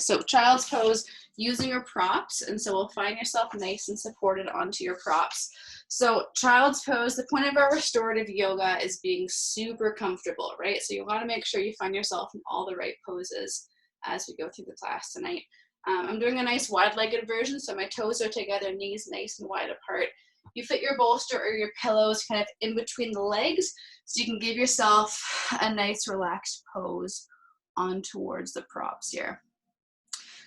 So child's pose, using your props, and so we'll find yourself nice and supported onto your props. So child's pose, the point of our restorative yoga is being super comfortable, right? So you want to make sure you find yourself in all the right poses as we go through the class tonight. I'm doing a nice wide-legged version, so my toes are together, knees nice and wide apart. You fit your bolster or your pillows kind of in between the legs, so you can give yourself a nice relaxed pose on towards the props here.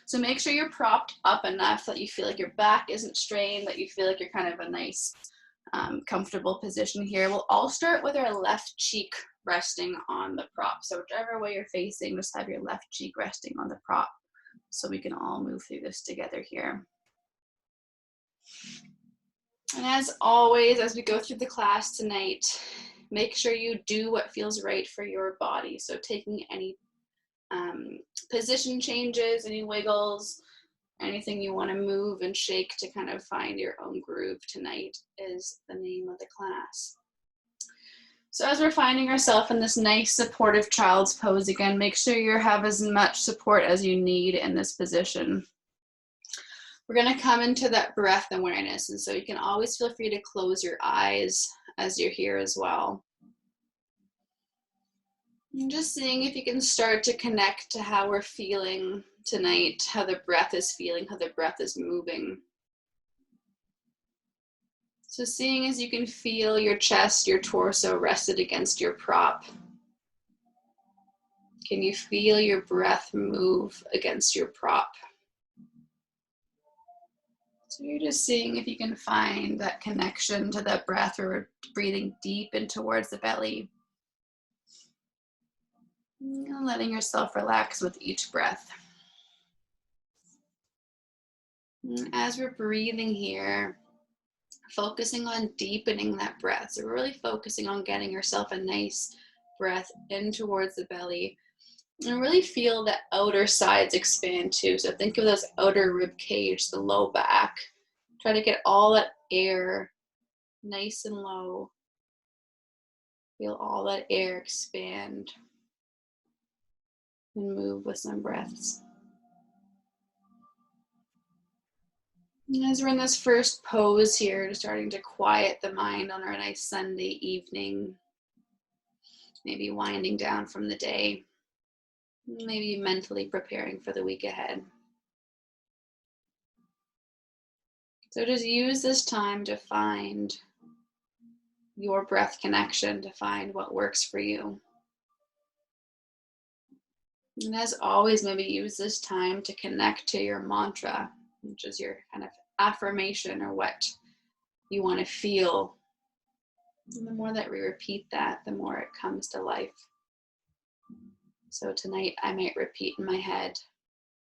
So make sure you're propped up enough that you feel like your back isn't strained, that you feel like you're kind of a nice, comfortable position here. We'll all start with our left cheek resting on the prop. So whichever way you're facing, just have your left cheek resting on the prop so we can all move through this together here. And as always, as we go through the class tonight, make sure you do what feels right for your body. So taking any position changes, any wiggles, anything you want to move and shake to kind of find your own groove tonight is the name of the class. So as we're finding ourselves in this nice supportive child's pose again, make sure you have as much support as you need in this position. We're going to come into that breath awareness, and so you can always feel free to close your eyes as you're here as well. And just seeing if you can start to connect to how we're feeling tonight, how the breath is feeling, how the breath is moving. So seeing as you can feel your chest, your torso rested against your prop. Can you feel your breath move against your prop? So you're just seeing if you can find that connection to that breath, where we're breathing deep in towards the belly. And letting yourself relax with each breath. And as we're breathing here, focusing on deepening that breath. So we're really focusing on getting yourself a nice breath in towards the belly. And really feel the outer sides expand too. So think of those outer rib cage, the low back. Try to get all that air nice and low. Feel all that air expand. And move with some breaths. And as we're in this first pose here, just starting to quiet the mind on our nice Sunday evening. Maybe winding down from the day. Maybe mentally preparing for the week ahead. So just use this time to find your breath connection, to find what works for you. And as always, maybe use this time to connect to your mantra, which is your kind of affirmation or what you want to feel. And the more that we repeat that, the more it comes to life. So tonight I might repeat in my head,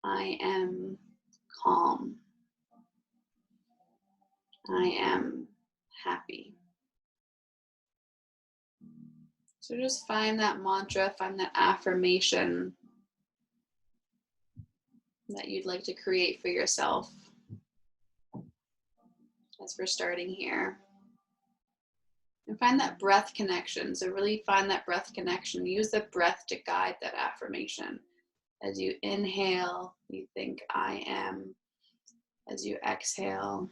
I am calm. I am happy. So just find that mantra, find that affirmation that you'd like to create for yourself as we're starting here. And find that breath connection. So really find that breath connection. Use the breath to guide that affirmation. As you inhale, you think I am. As you exhale,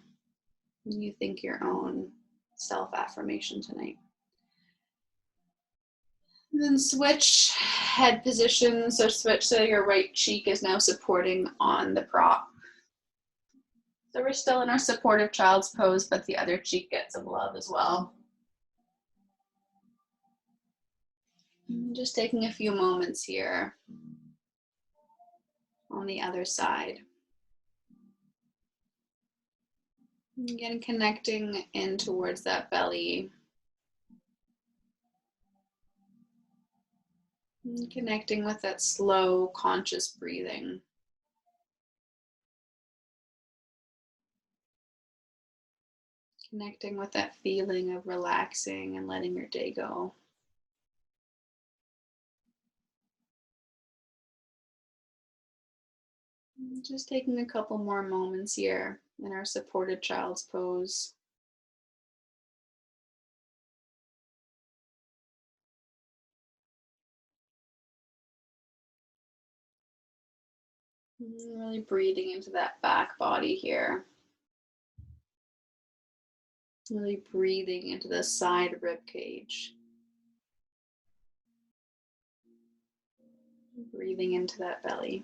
you think your own self-affirmation tonight. And then switch head position. So switch so your right cheek is now supporting on the prop. So we're still in our supportive child's pose, but the other cheek gets some love as well. And just taking a few moments here on the other side. Again, connecting in towards that belly. And connecting with that slow, conscious breathing. Connecting with that feeling of relaxing and letting your day go. And just taking a couple more moments here in our supported child's pose. Really breathing into that back body here. Really breathing into the side rib cage. Breathing into that belly.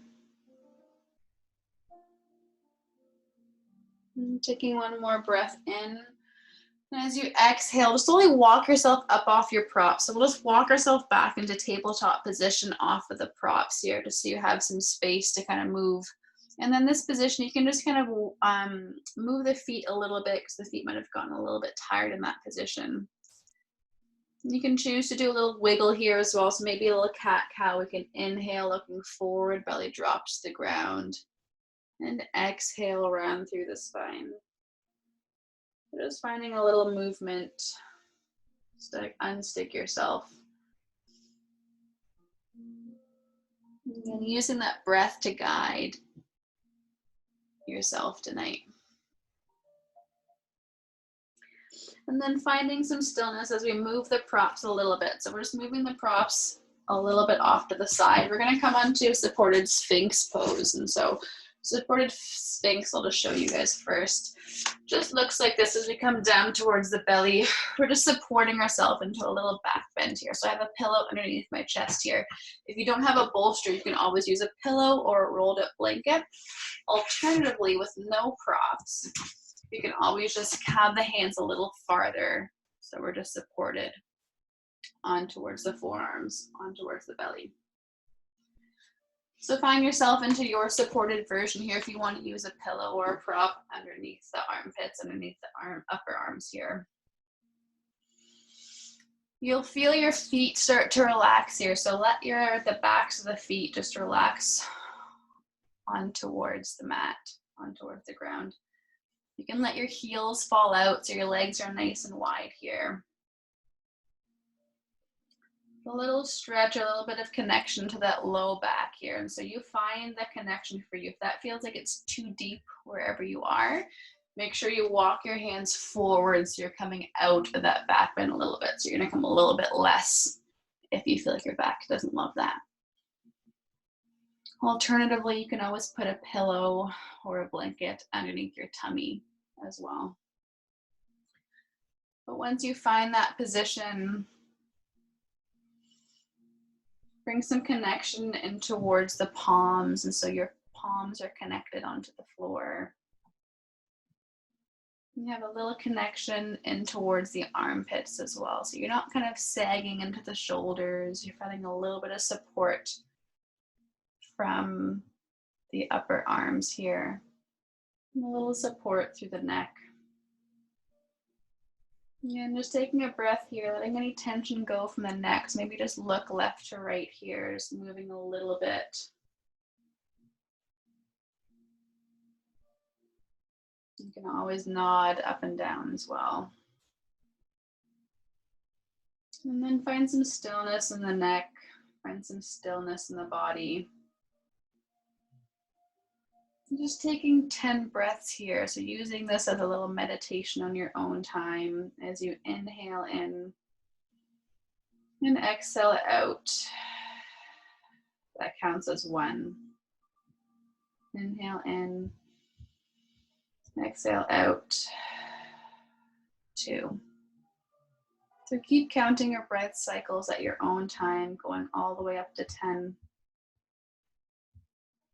And taking one more breath in. And as you exhale, just slowly walk yourself up off your props. So we'll just walk ourselves back into tabletop position off of the props here, just so you have some space to kind of move. And then this position, you can just kind of move the feet a little bit because the feet might have gotten a little bit tired in that position. You can choose to do a little wiggle here as well. So maybe a little cat-cow. We can inhale, looking forward, belly drops to the ground. And exhale around through the spine. Just finding a little movement. Just to unstick yourself. And using that breath to guide yourself tonight. And then finding some stillness as we move the props a little bit. So we're just moving the props a little bit off to the side. We're going to come onto supported Sphinx pose. And so supported Sphinx, I'll just show you guys first. Just looks like this as we come down towards the belly. We're just supporting ourselves into a little back bend here. So I have a pillow underneath my chest here. If you don't have a bolster, you can always use a pillow or a rolled up blanket. Alternatively, with no props, you can always just have the hands a little farther. So we're just supported on towards the forearms, on towards the belly. So find yourself into your supported version here if you want to use a pillow or a prop underneath the armpits, underneath the upper arms here. You'll feel your feet start to relax here. So let the backs of the feet just relax on towards the mat, on towards the ground. You can let your heels fall out so your legs are nice and wide here. A little stretch, a little bit of connection to that low back here. And so you find the connection for you. If that feels like it's too deep wherever you are, make sure you walk your hands forward so you're coming out of that back bend a little bit. So you're gonna come a little bit less if you feel like your back doesn't love that. Alternatively, you can always put a pillow or a blanket underneath your tummy as well. But once you find that position, bring some connection in towards the palms, and so your palms are connected onto the floor. You have a little connection in towards the armpits as well, so you're not kind of sagging into the shoulders. You're feeling a little bit of support from the upper arms here. And a little support through the neck. And just taking a breath here, letting any tension go from the neck. So maybe just look left to right here, just moving a little bit. You can always nod up and down as well. And then find some stillness in the neck, find some stillness in the body. Just taking 10 breaths here. So using this as a little meditation on your own time as you inhale in and exhale out. That counts as 1. Inhale in, exhale out, 2. So keep counting your breath cycles at your own time, going all the way up to 10.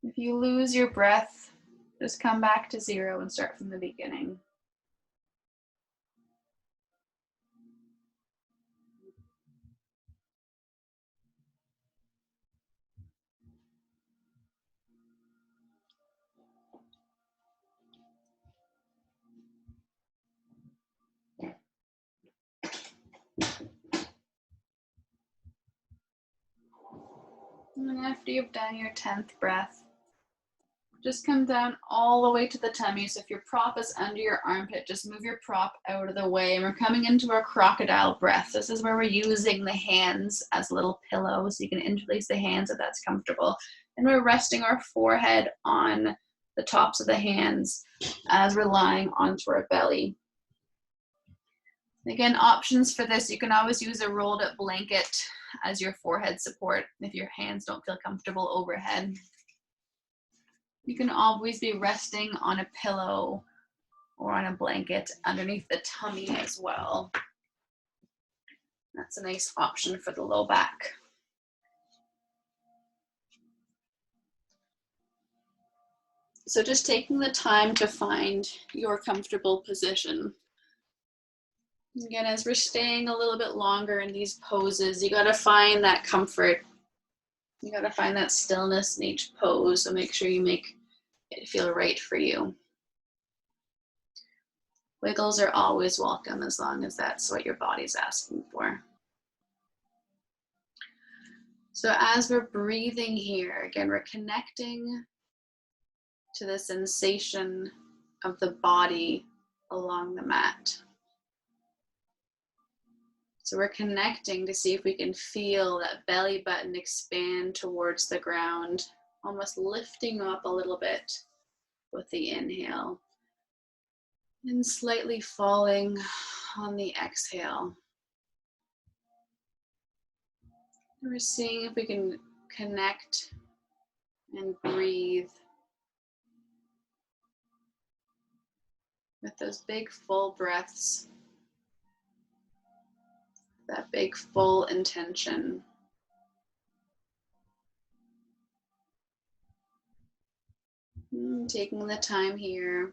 If you lose your breath, just come back to 0 and start from the beginning. And then after you've done your 10th breath, just come down all the way to the tummy. So if your prop is under your armpit, just move your prop out of the way. And we're coming into our crocodile breath. This is where we're using the hands as little pillows. So you can interlace the hands if that's comfortable. And we're resting our forehead on the tops of the hands as we're lying onto our belly. Again, options for this, you can always use a rolled up blanket as your forehead support if your hands don't feel comfortable overhead. You can always be resting on a pillow or on a blanket underneath the tummy as well. That's a nice option for the low back. So just taking the time to find your comfortable position. Again, as we're staying a little bit longer in these poses, you got to find that comfort. You got to find that stillness in each pose. So make sure you make it feel right for you. Wiggles are always welcome as long as that's what your body's asking for. So as we're breathing here, again, we're connecting to the sensation of the body along the mat. So we're connecting to see if we can feel that belly button expand towards the ground, almost lifting up a little bit with the inhale and slightly falling on the exhale. We're seeing if we can connect and breathe with those big full breaths, that big full intention. Taking the time here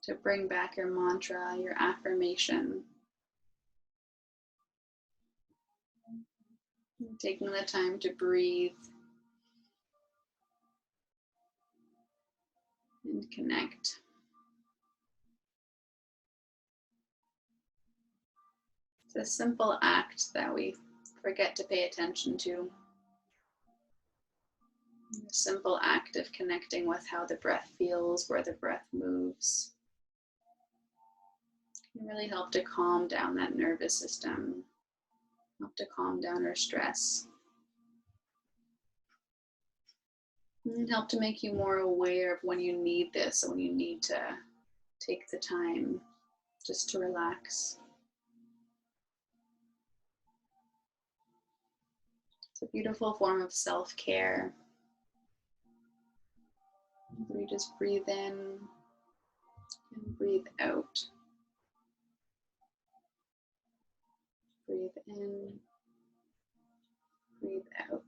to bring back your mantra, your affirmation. Taking the time to breathe and connect. It's a simple act that we forget to pay attention to. A simple act of connecting with how the breath feels, where the breath moves. Can really help to calm down that nervous system, help to calm down our stress, and help to make you more aware of when you need this, when you need to take the time just to relax. It's a beautiful form of self-care. We just breathe in and breathe out. Breathe in, breathe out.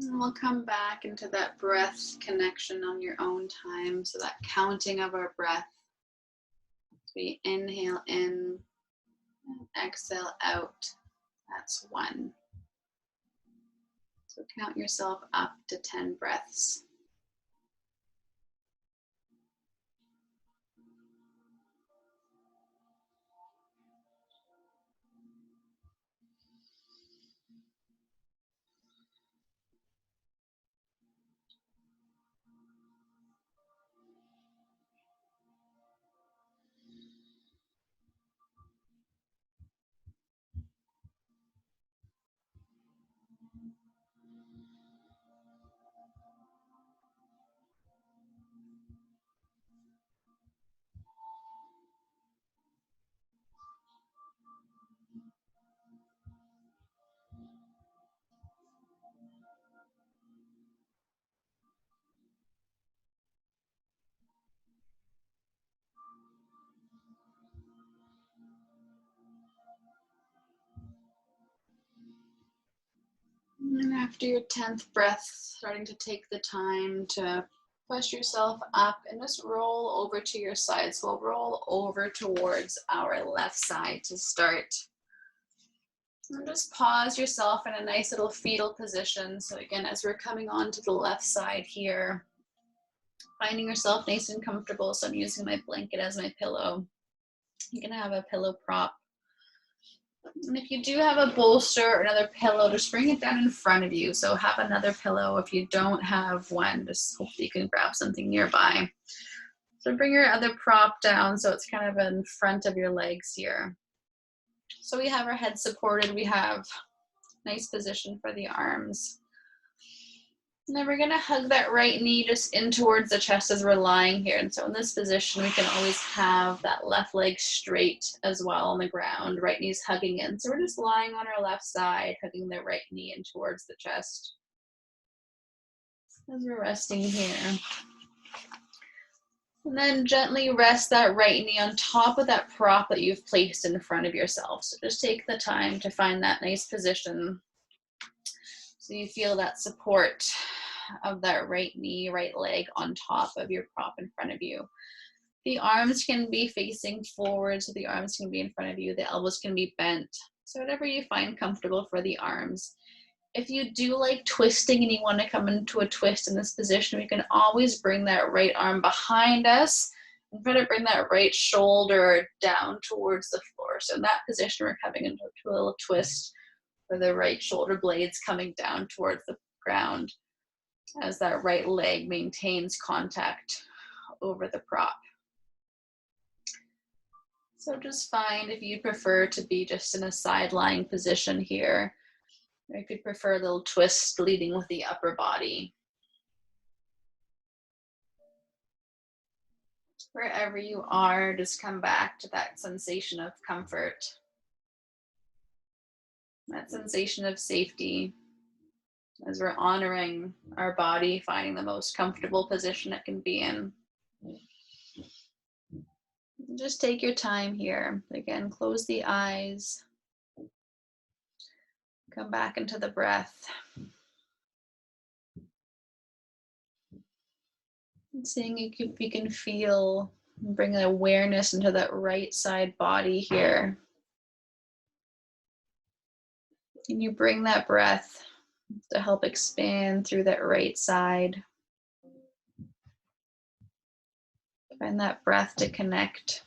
And we'll come back into that breath connection on your own time. So that counting of our breath. We inhale in, and exhale out. That's 1. So count yourself up to 10 breaths. And after your 10th breath, starting to take the time to push yourself up and just roll over to your side. So we'll roll over towards our left side to start. And just pause yourself in a nice little fetal position. So again, as we're coming on to the left side here, finding yourself nice and comfortable. So I'm using my blanket as my pillow. You can have a pillow prop. And if you do have a bolster or another pillow, just bring it down in front of you. So have another pillow. If you don't have one, just hopefully you can grab something nearby. So bring your other prop down so it's kind of in front of your legs here. So we have our head supported. We have nice position for the arms. And then we're going to hug that right knee just in towards the chest as we're lying here. And so in this position, we can always have that left leg straight as well on the ground. Right knee's hugging in. So we're just lying on our left side, hugging the right knee in towards the chest as we're resting here. And then gently rest that right knee on top of that prop that you've placed in front of yourself. So just take the time to find that nice position so you feel that support of that right knee, right leg on top of your prop in front of you. The arms can be facing forward, so the arms can be in front of you. The elbows can be bent. So whatever you find comfortable for the arms. If you do like twisting and you want to come into a twist in this position, we can always bring that right arm behind us and try to bring that right shoulder down towards the floor. So in that position, we're coming into a little twist where the right shoulder blade's coming down towards the ground as that right leg maintains contact over the prop. So just find if you prefer to be just in a side lying position here. Or you could prefer a little twist leading with the upper body. Wherever you are, just come back to that sensation of comfort, that sensation of safety, as we're honoring our body, finding the most comfortable position it can be in. Just take your time here. Again, close the eyes. Come back into the breath. And seeing if you can feel, bring an awareness into that right side body here. Can you bring that breath to help expand through that right side? Find that breath to connect.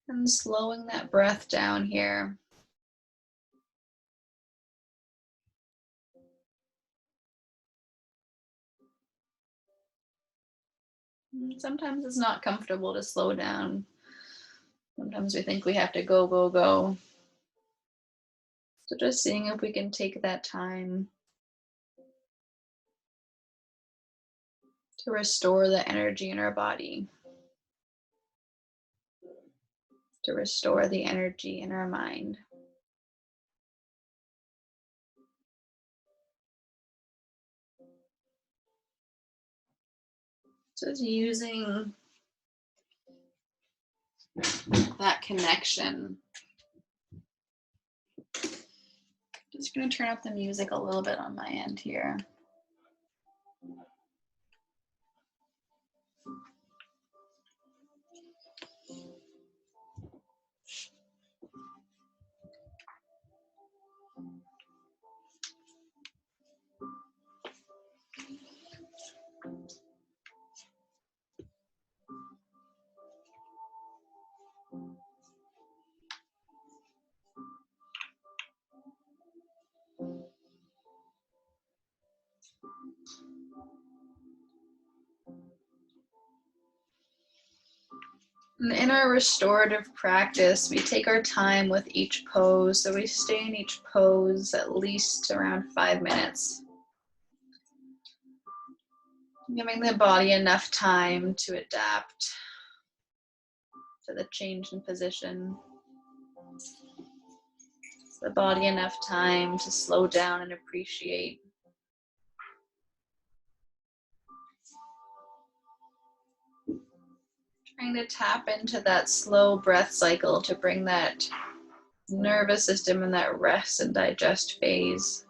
And slowing that breath down here. Sometimes it's not comfortable to slow down. Sometimes we think we have to go, go, go. So just seeing if we can take that time to restore the energy in our body, to restore the energy in our mind. Just using that connection. Just going to turn up the music a little bit on my end here. In our restorative practice, we take our time with each pose. So we stay in each pose at least around 5 minutes. Giving the body enough time to adapt to the change in position. The body enough time to slow down and appreciate. Trying to tap into that slow breath cycle to bring that nervous system in that rest and digest phase.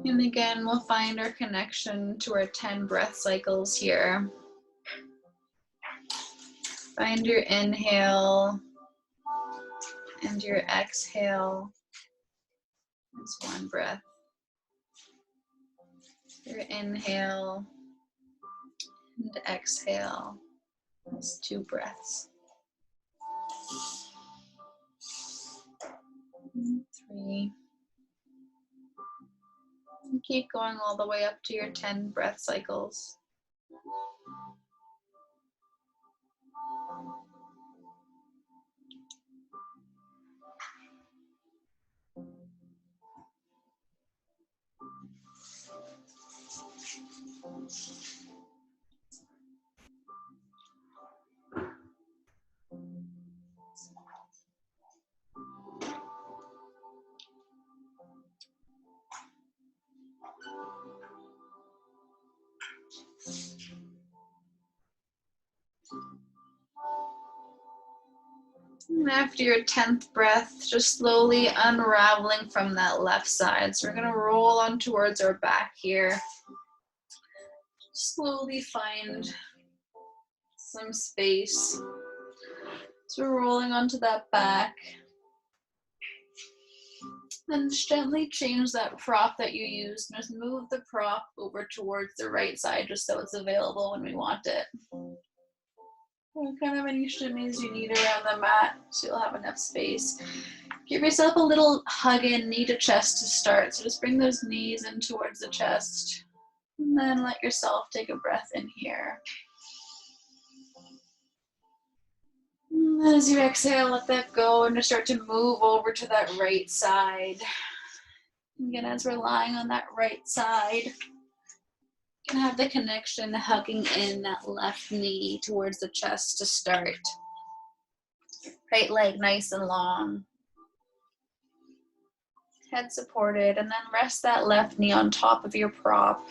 And again, we'll find our connection to our 10 breath cycles here. Find your inhale and your exhale. That's one breath. Your inhale and exhale. That's 2 breaths. 3. And keep going all the way up to your 10 breath cycles. And after your 10th breath, just slowly unraveling from that left side. So we're going to roll on towards our back here. Slowly find some space. So we're rolling onto that back. Then just gently change that prop that you used. Just move the prop over towards the right side just so it's available when we want it. And kind of any shimmies you need around the mat so you'll have enough space. Give yourself a little hug in knee to chest to start. So just bring those knees in towards the chest. And then let yourself take a breath in here. And then as you exhale, let that go and just start to move over to that right side. Again, as we're lying on that right side, you can have the connection hugging in that left knee towards the chest to start. Right leg nice and long. Head supported, and then rest that left knee on top of your prop.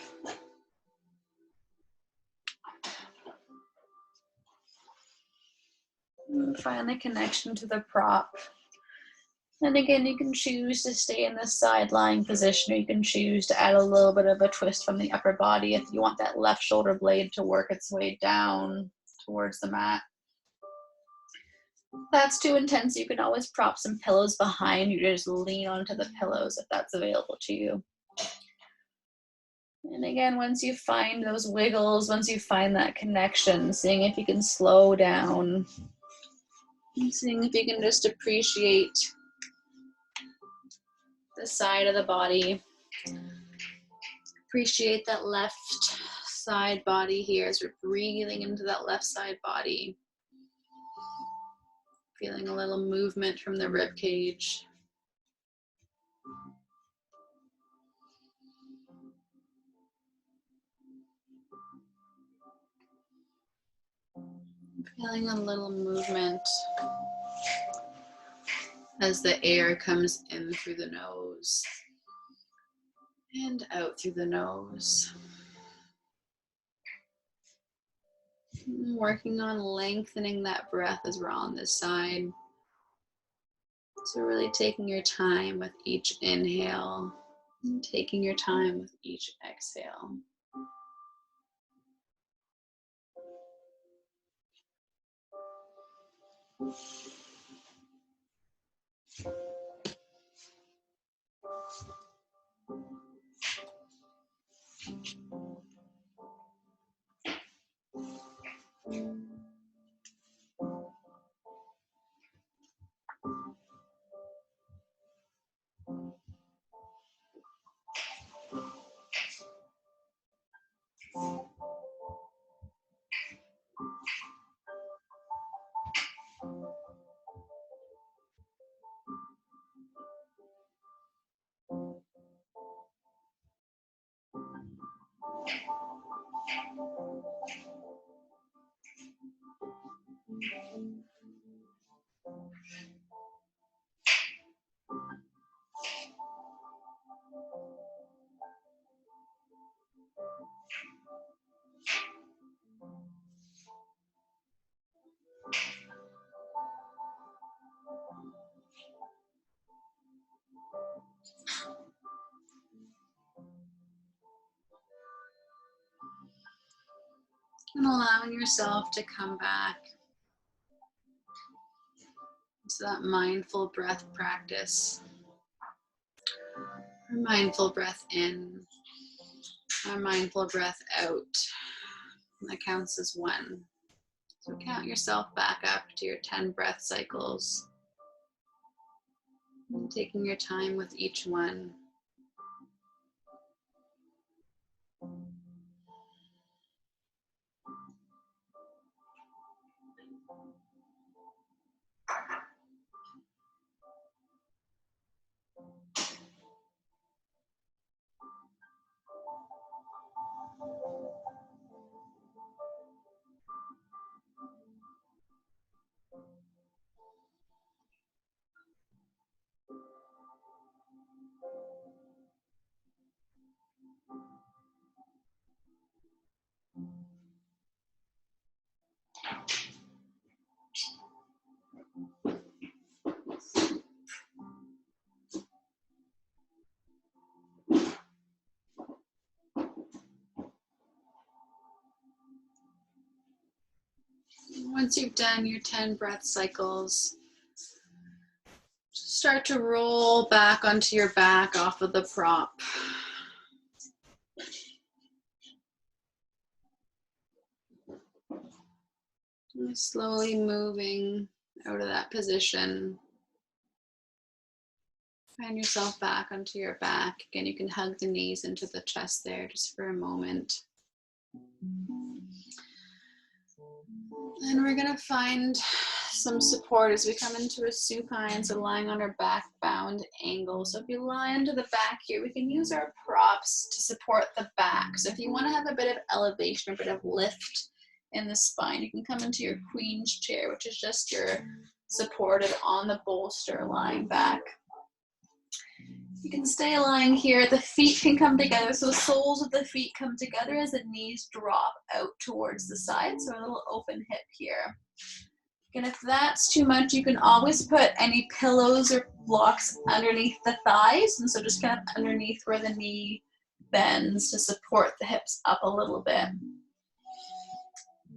And find the connection to the prop. And again, you can choose to stay in this side lying position, or you can choose to add a little bit of a twist from the upper body if you want that left shoulder blade to work its way down towards the mat. If that's too intense, you can always prop some pillows behind you to just lean onto the pillows if that's available to you. And again, once you find those wiggles, once you find that connection, seeing if you can slow down, and seeing if you can just appreciate the side of the body. Appreciate that left side body here as we're breathing into that left side body. Feeling a little movement from the rib cage. Feeling a little movement as the air comes in through the nose and out through the nose. Working on lengthening that breath as we're on this side. So really taking your time with each inhale and taking your time with each exhale. And allowing yourself to come back to that mindful breath practice. Our mindful breath in, our mindful breath out. And that counts as 1. So count yourself back up to your 10 breath cycles. And taking your time with each one. Once you've done your 10 breath cycles, start to roll back onto your back off of the prop. And slowly moving out of that position. Find yourself back onto your back. Again, you can hug the knees into the chest there just for a moment. And we're going to find some support as we come into a supine, so lying on our back bound angle. So if you lie onto the back here, we can use our props to support the back. So if you want to have a bit of elevation, a bit of lift in the spine, you can come into your queen's chair, which is just your supported on the bolster lying back. You can stay lying here. The feet can come together. So the soles of the feet come together as the knees drop out towards the side. So a little open hip here. And if that's too much, you can always put any pillows or blocks underneath the thighs. And so just kind of underneath where the knee bends to support the hips up a little bit.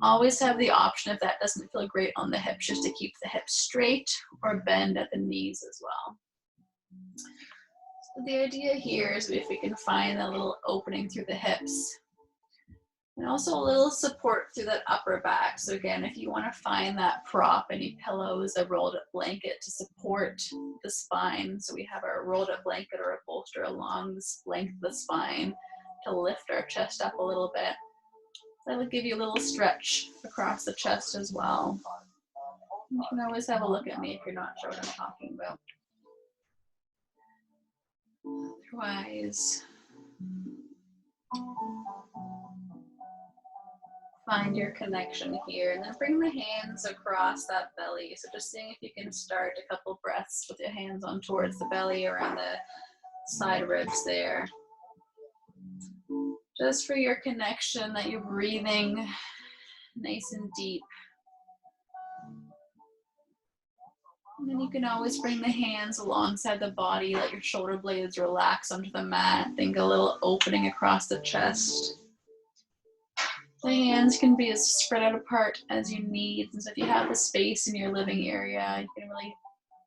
Always have the option, if that doesn't feel great on the hips, just to keep the hips straight or bend at the knees as well. So the idea here is if we can find a little opening through the hips and also a little support through that upper back. So again, if you want to find that prop, any pillows, a rolled up blanket to support the spine. So we have our rolled up blanket or a bolster along this length of the spine to lift our chest up a little bit. That will give you a little stretch across the chest as well. You can always have a look at me if you're not sure what I'm talking about. Otherwise, find your connection here and then bring the hands across that belly. So just seeing if you can start a couple breaths with your hands on towards the belly, around the side ribs there. Just for your connection, that you're breathing nice and deep. And then you can always bring the hands alongside the body, let your shoulder blades relax onto the mat. Think a little opening across the chest. The hands can be as spread out apart as you need. And so if you have the space in your living area, you can really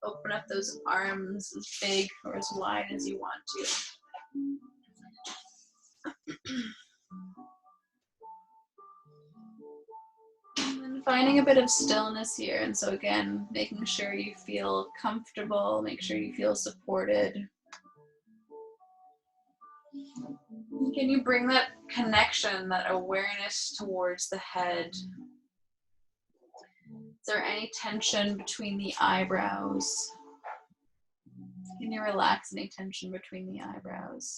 open up those arms as big or as wide as you want to. And then finding a bit of stillness here. And so again, making sure you feel comfortable, make sure you feel supported. Can you bring that connection, that awareness towards the head? Is there any tension between the eyebrows? Can you relax any tension between the eyebrows?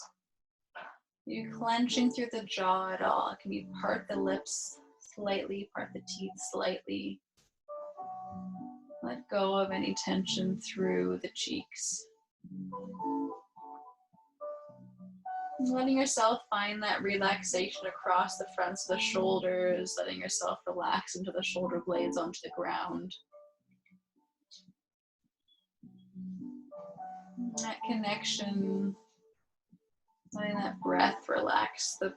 Are you clenching through the jaw at all? Can you part the lips slightly, part the teeth slightly? Let go of any tension through the cheeks. Letting yourself find that relaxation across the fronts of the shoulders, letting yourself relax into the shoulder blades onto the ground. That connection, letting that breath relax the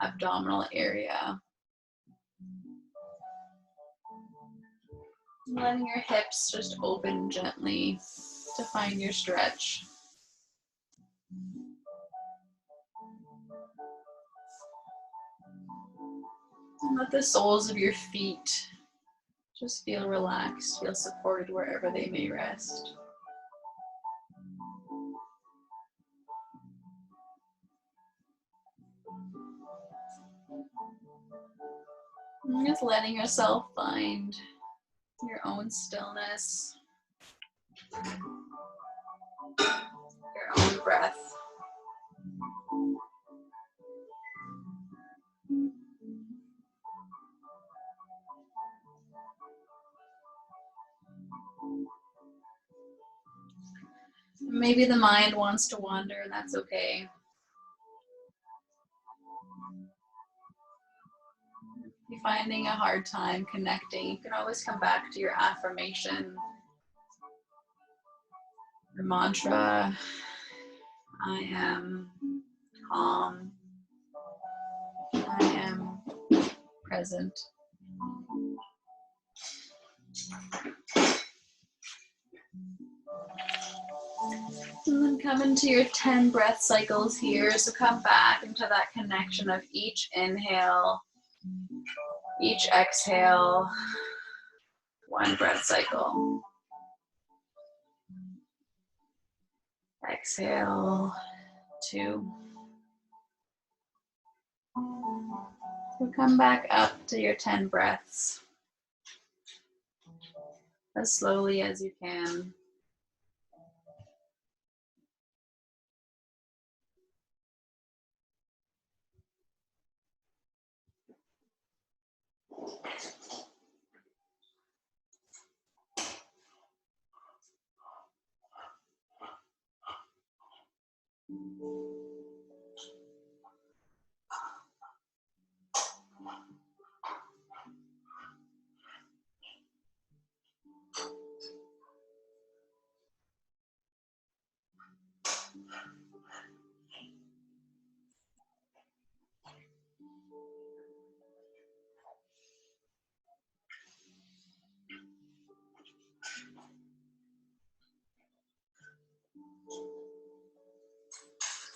abdominal area. Letting your hips just open gently to find your stretch. And let the soles of your feet just feel relaxed, feel supported wherever they may rest. And just letting yourself find your own stillness, your own breath. Maybe the mind wants to wander, and that's okay. If you're finding a hard time connecting, you can always come back to your affirmation, your mantra. I am calm. I am present. And then come into your 10 breath cycles here. So come back into that connection of each inhale, each exhale, 1 breath cycle. Exhale, 2. So come back up to your 10 breaths as slowly as you can.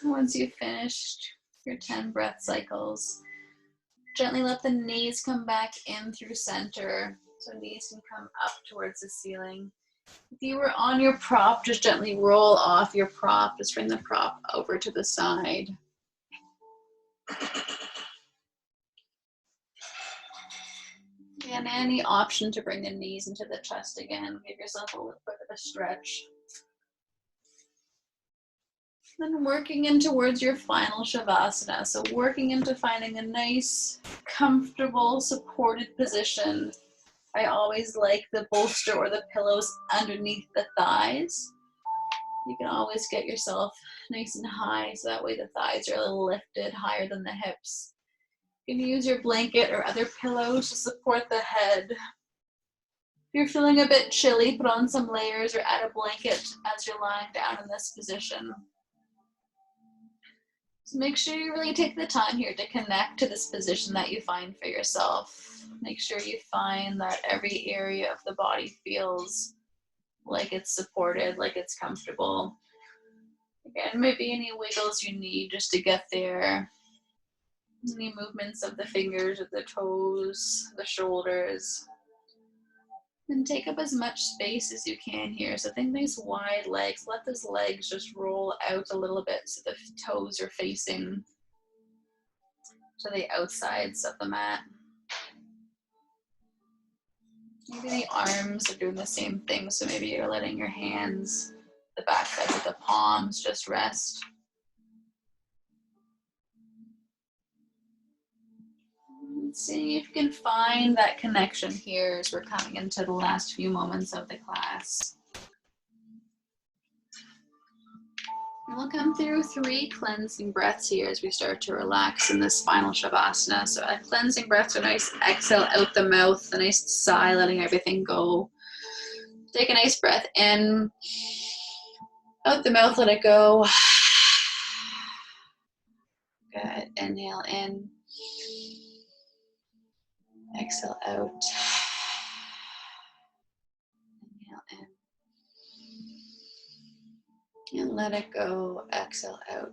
Once you've finished your 10 breath cycles, gently let the knees come back in through center. So knees can come up towards the ceiling. If you were on your prop, just gently roll off your prop. Just bring the prop over to the side. And any option to bring the knees into the chest again. Give yourself a little bit of a stretch. Then working in towards your final Shavasana. So working into finding a nice, comfortable, supported position. I always like the bolster or the pillows underneath the thighs. You can always get yourself nice and high, so that way the thighs are a little lifted higher than the hips. You can use your blanket or other pillows to support the head. If you're feeling a bit chilly, put on some layers or add a blanket as you're lying down in this position. So make sure you really take the time here to connect to this position that you find for yourself. Make sure you find that every area of the body feels like it's supported, like it's comfortable. Again, maybe any wiggles you need just to get there. Any movements of the fingers or the toes, the shoulders. And take up as much space as you can here. So think nice wide legs. Let those legs just roll out a little bit so the toes are facing to the outsides of the mat. Maybe the arms are doing the same thing. So maybe you're letting your hands, the back sides of the palms just rest. See if you can find that connection here as we're coming into the last few moments of the class. And we'll come through 3 cleansing breaths here as we start to relax in this final Shavasana. So a cleansing breath, so a nice exhale out the mouth, a nice sigh, letting everything go. Take a nice breath in, out the mouth, let it go. Good, inhale in, exhale out. Let it go. Exhale out.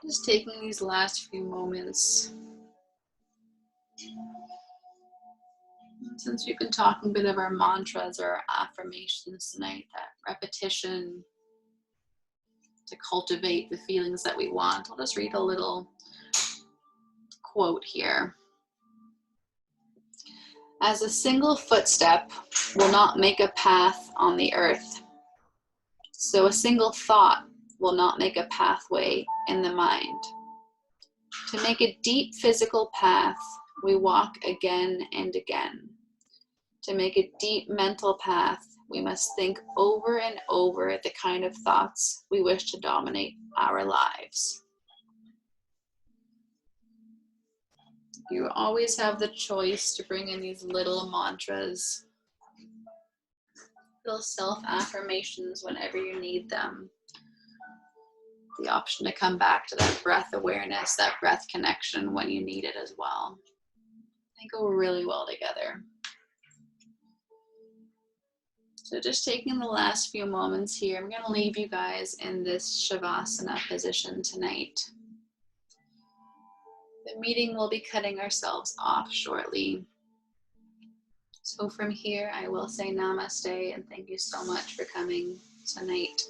Just taking these last few moments. Since we've been talking a bit of our mantras or our affirmations tonight, that repetition to cultivate the feelings that we want, I'll just read a little quote here. As a single footstep will not make a path on the earth, so a single thought will not make a pathway in the mind. To make a deep physical path, we walk again and again. To make a deep mental path, we must think over and over the kind of thoughts we wish to dominate our lives. You always have the choice to bring in these little mantras, little self-affirmations whenever you need them. The option to come back to that breath awareness, that breath connection when you need it as well. They go really well together. So just taking the last few moments here, I'm going to leave you guys in this Shavasana position tonight. The meeting will be cutting ourselves off shortly. So from here, I will say namaste and thank you so much for coming tonight.